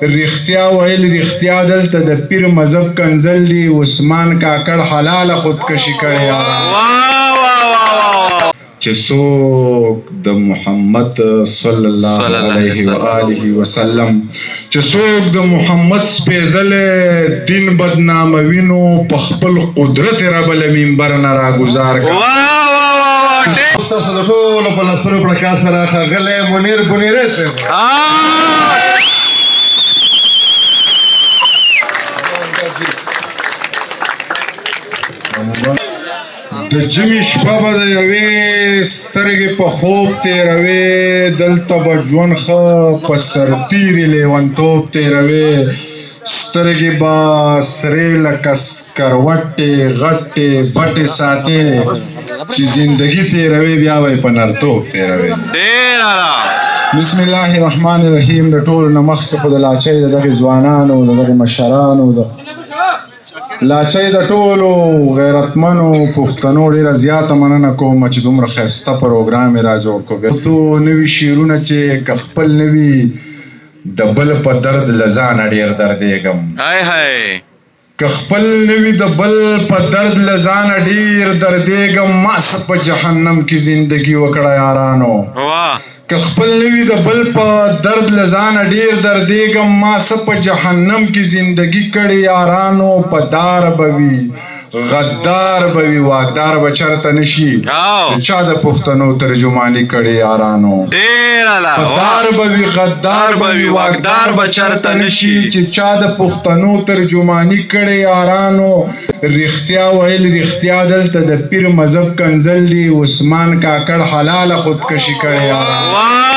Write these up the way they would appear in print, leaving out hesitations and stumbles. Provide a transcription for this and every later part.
رښتیا ویل رښتیا دلته د پیر مذهب کنزل دی عثمان کاکړ حلاله خودکشي کړې چې څوک د محمد صلی الله علیه و آله وسلم چې څوک د محمد سپېڅلی دین بدناموي نو په خپل قدرت رب المنبر نه راګزار کړه. تاسو د ټولو په لاسونو پړکا سره ښاغلی منیر بنیری صاحب د جمعې شپه به د یوې سترګې په خوب تېروې دلته به ژوند ښه په سرتېري لیونتوب تېروې سترګې به سرې لکه سکروټې غټې بټې ساتې چې زندګي تېروې بیا به یې په نرتوب تېروې. بسم الله الرحمن الرحیم. د ټولو نه مخکې خو د لاچۍ د دغې ځوانانو د دغې مشرانو د لاچۍ د ټولو غیرتمنو پښتنو ډېره زیاته مننه کوم چې دومره ښایسته پروګرام یې را جوړ کړو. څو نوي شعرونه چې که خپل نه وي د بل په درد له ځانه ډېر دردېږم که خپل نه وي د بل په درد له ځانه ډېر دردېږم ما څه په جهنم کې زندګي وکړه یارانو که خپل نه وي د بل په درد له ځانه ډېر دردېږم ما څه په جهنم کې زندګي کړې یارانو په دار به وي غدار به وي واکدار به چرته نشي چې چا د پښتنو ترجماني کړې یارانو په دار به وي غدار به وي واکدار به چرته نشي چې چا د پښتنو ترجماني کړې یارانو رښتیا ویل رښتیا دلته د پیر مذهب کنزل دی عثمان کاکړ حلاله خودکشي کړې یارانو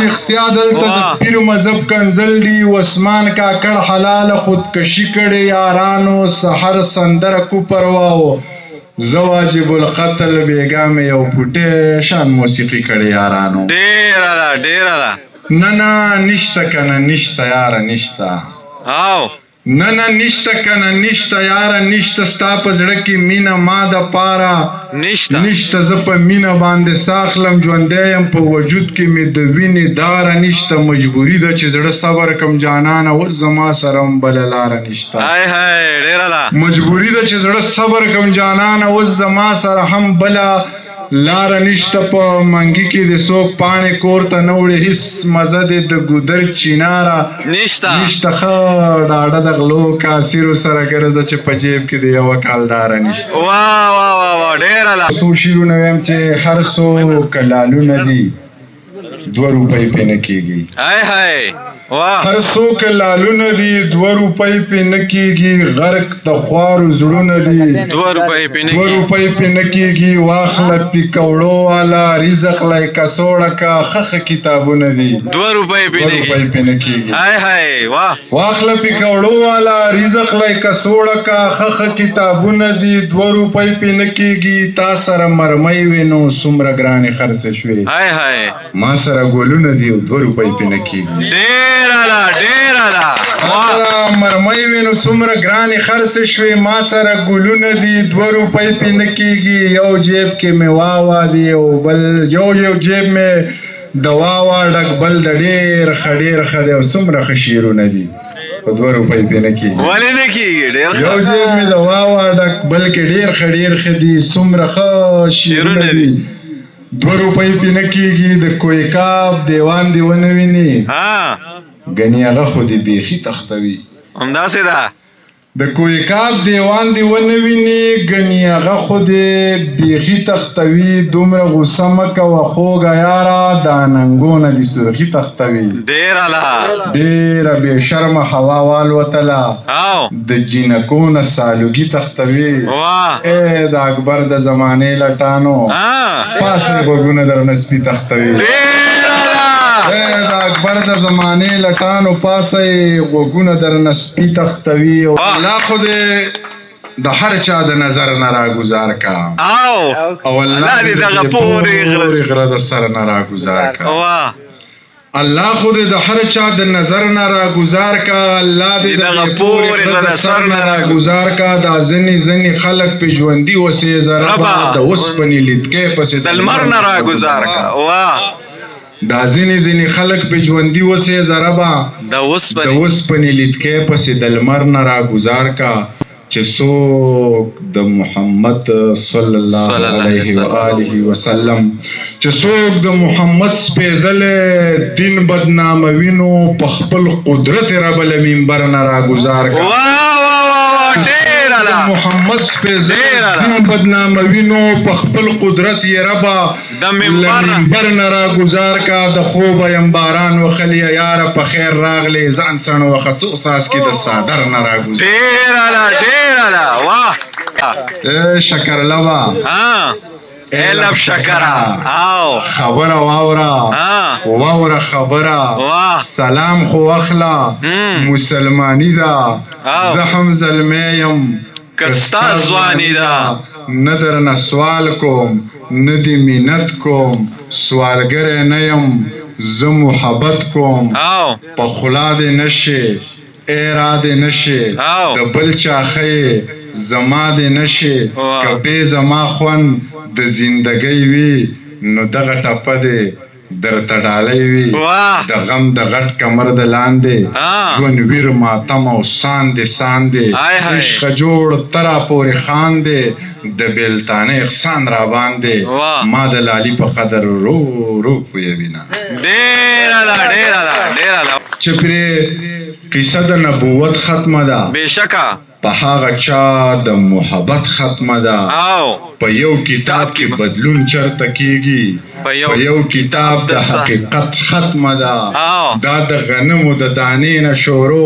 رښتیا دلته د پیر مذهب کنزل دی عثمان کاکړ حلاله خودکشي کړې یارانو سحر سندره کو پرواو زه واجب القتل بیګا مې یو پوټی شان موسیقي کړې یارانو نه نه نشته کنه نشته یاره نشته نه نه نشته کنه نشته یاره نشته ستا په زړه کې مینه ما د پاره نشته زه په مینه باندې ساخلم ژوندی یم په وجود کې مې د وینې داره نشته مجبوري ده چې زړه صبر کم جانانه اوس زما سره هم بله لاره نشته مجبوري ده چې زړه صبر کم جانانه اوس زما سره هم بله لاره نشته په منګي کې د څوک پاڼې کور ته نه وړي هېڅ مزه دې د ګودر چیناره نشته ښه ډاډه د غلو کاسیرو سره ګرځه چې په جیب کې د یوه کالداره نشته څو شعرونه ویم چې هر څو کلالونه دي 2 روپۍ پې نه کېږي هر څو کلالونه دي 2 روپۍ پې نه کېږي غرق د خوارو زړونه دي 2 روپۍ پې نه کېږي واخله پیکوړو والا رزق لای کڅوړه کا ښه کتابونه دي 2 روپۍ پې نه کېږي واخله پیکوړو والا رزق لای کڅوړه کا ښه کتابونه دي 2 روپۍ پې نه کېږي تا سره مرمۍ وې نو څومره ګرانې خرڅه شوې ما سره ګلونه دي 2 روپۍ پې نه کېږي مرمۍ وې نو څومره ګرانې خرڅې شوې ما سره ګلونه دي 2 روپۍ پې نه کېږي یو جیب کې مې واوا دي یو جیب مې د واوا ډک بل د ډېر ښه دی او څومره ښه شعرونه دي په 2 روپۍ پې نه کېږي یو جیب مې د واوا ډک بل کې ډېر ښه دي څومره ښه شعرونه دي 2 روپۍ پې نه کېږي د کویکاب دیوان دې ونه ویني ګنې هغه خو دې بیخي تختوي همداسې ده د کویکاب دیوان دې ونه ویني ګنې هغه خو دې بیخي تختوي دومره غوسه مه کوه خوږه یاره دا ننګونه دې سرخي تختوي ډېره بې شرمه هوا والوتله د جینکو نه سالوګي تختوي د اکبر د زمانې لټانو پاسې غوږونه درنه سپي تختوي د اکبر د زمانې لټانو پاسه غوږونه درنه سپي تختوي الله خو دې د هر چا د نظر نه راګزار کا او الله دې دغه پورې غره د سر نه راګزار کا الله خو دې د هر چا د نظر نه راګزار کا الله دې دغه پورې غره د سر نه راګزار کا دا ځنې خلک په ژوندي وسې زربا د اوسپنې لیدکې پسې د لمر نه راګزار کا دا ځینې خلک په ژوندي اوسې ضربه د اوسپنې د اوسپنې لیدکۍ پسې د لمر نه راګزار کا چې څوک د محمد صلی الله علیه و آله وسلم چې څوک د محمد سپېڅلی دین بدناموي نو په خپل قدرت رب له منبر نه راګزار کا محمد سپېڅلی دین بدناموي نو په خپل قدرت یې ربه د منبر نه راګزار کا د خوب یم باران وخلی یاره په خیر راغلی ځان سڼ وخه څو ساس کې د صادر نه راګزار واه شکر لبا لب شکره خبره واوره خبره سلام خو اخلا مسلمانی دا زخم زلمی یم کستا ځواني ده نه درنه سوال کوم نه دې منت کوم سوالګری نه یم زه محبت کوم په خوله دې نشي ایرا دې نشي د بل چا ښې زما دې نشي که بې زما خوند د زندګۍ وي نو دغه ټپه دې درته ډالۍ وي د غم د غټ کمر د لاندې ژوند ویر ماتم او ساندې عشق جوړ ترا پورې خاندې د بیلتانه احسان را باندې ما د لالي په قدر رو پوهوي نه چې پرې قصه د نبوت ختمه ده بېشکه په هغه چا د محبت ختمه ده په یو کتاب کې بدلون چرته کیږي په یو کتاب د حقیقت ختمه ده دا د غنمو د دانې نه شورو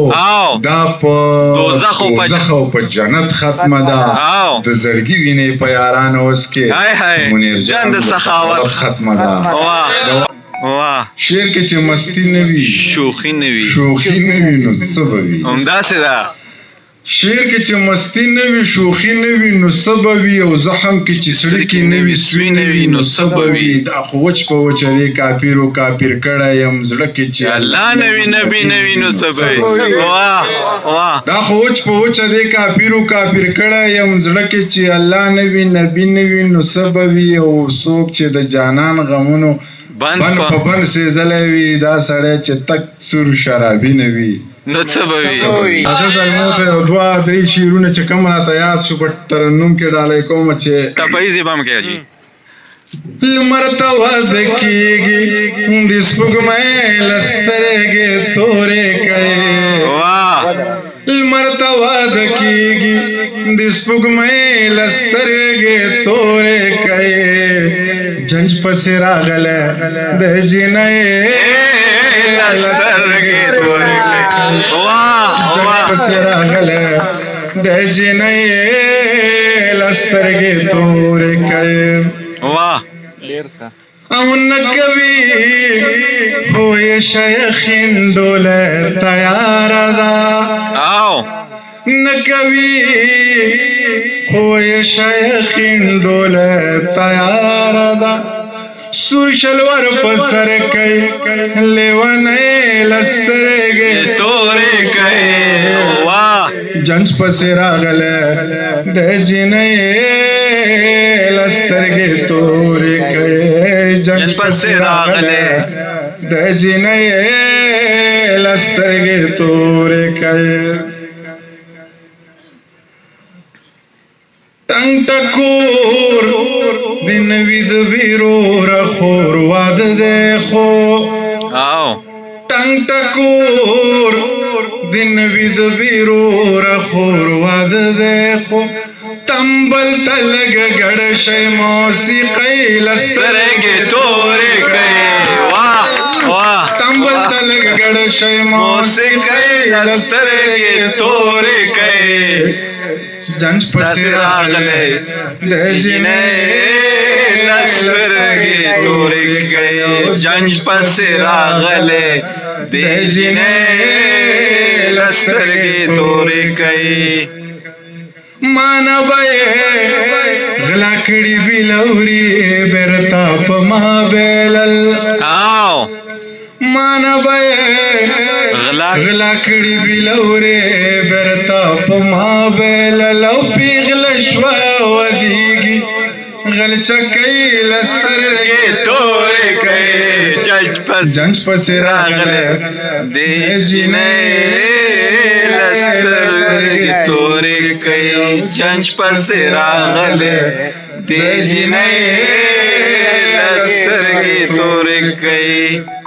دا په دوزخ او په جنت ختمه ده د زړګي وینې په یارانو اوس کې منیر جان د سخاوت ختمه ده شعر کې چې مستی نه وي شوخي نه وي نو څه به وي همداسې ده شعر کې چې مستی نه وي شوخي نه وي نو څه به وي او زخم کې چې سړکې نه وي سوی نه وي نو څه به وي دا خو وچ په وچه دی کافر کړی یم زړه کې چې الله نه وي نبي نه وي نو څه به وي دا خو وچ په وچه دی کافر کړی یم زړه کې چې الله نه وي نبي نه وي نو څه به وي او څوک چې د جانان غمونو بن په بن سېزلی وي دا سړی چې تک سور شرابي نه وي نو څه به وي حضرت زلمو ته یو دوه درې شعرونه چې کوم راته یاد شو په ترنم کې ډالۍ کوم چې تپایزې به هم کوې حاجي لمر ته واده کېږي د سپوږمۍ له سترګې تورې کوي لمر ته واده کېږي د سپوږمۍ له سترګې تورې کوي جنج پسې راغلی د جینۍ له سترګې تورې کوي جنج پسې راغلی د جینۍ له سترګې تورې کوي او نکوي خو یې شیخین ډوله تیاره ده نکوي خو یې شیخین ډوله تیاره ده سور شلوار په سر کوي لیونۍ له سترګې تورې کوي جنج پسې راغلی د جینۍ له سترګې تورې کوي جنج پسې راغلی د جینۍ له سترګې تورې کوي ټنګ ټکور د نوي د ویروره خور واده دی خو ټنګ ټکور د نوي د ویروره خور واده دی خو تنبل ته لږه ګډه شی موسیقۍ له سترګې تورې کوي تنبل ته لږه ګډه شی موسیقۍ له سترګې تورې کوي جنج پسې راغلی د جینۍ له سترګې تورې کوي جنج پسې راغلی د جینۍ له سترګې تورې کوي مانا به غلا کړي بلوري برتا په ما بیلل مانا به غلا کړي بلوري برتا په ما بیلل او پیغله شوه ودیږي غلچکی لسترګې تورې کوي جج پس جنج پسې راغله دې جنې لسترګې تورې کوي جج پس راغله دې جنې لسترګې تورې کوي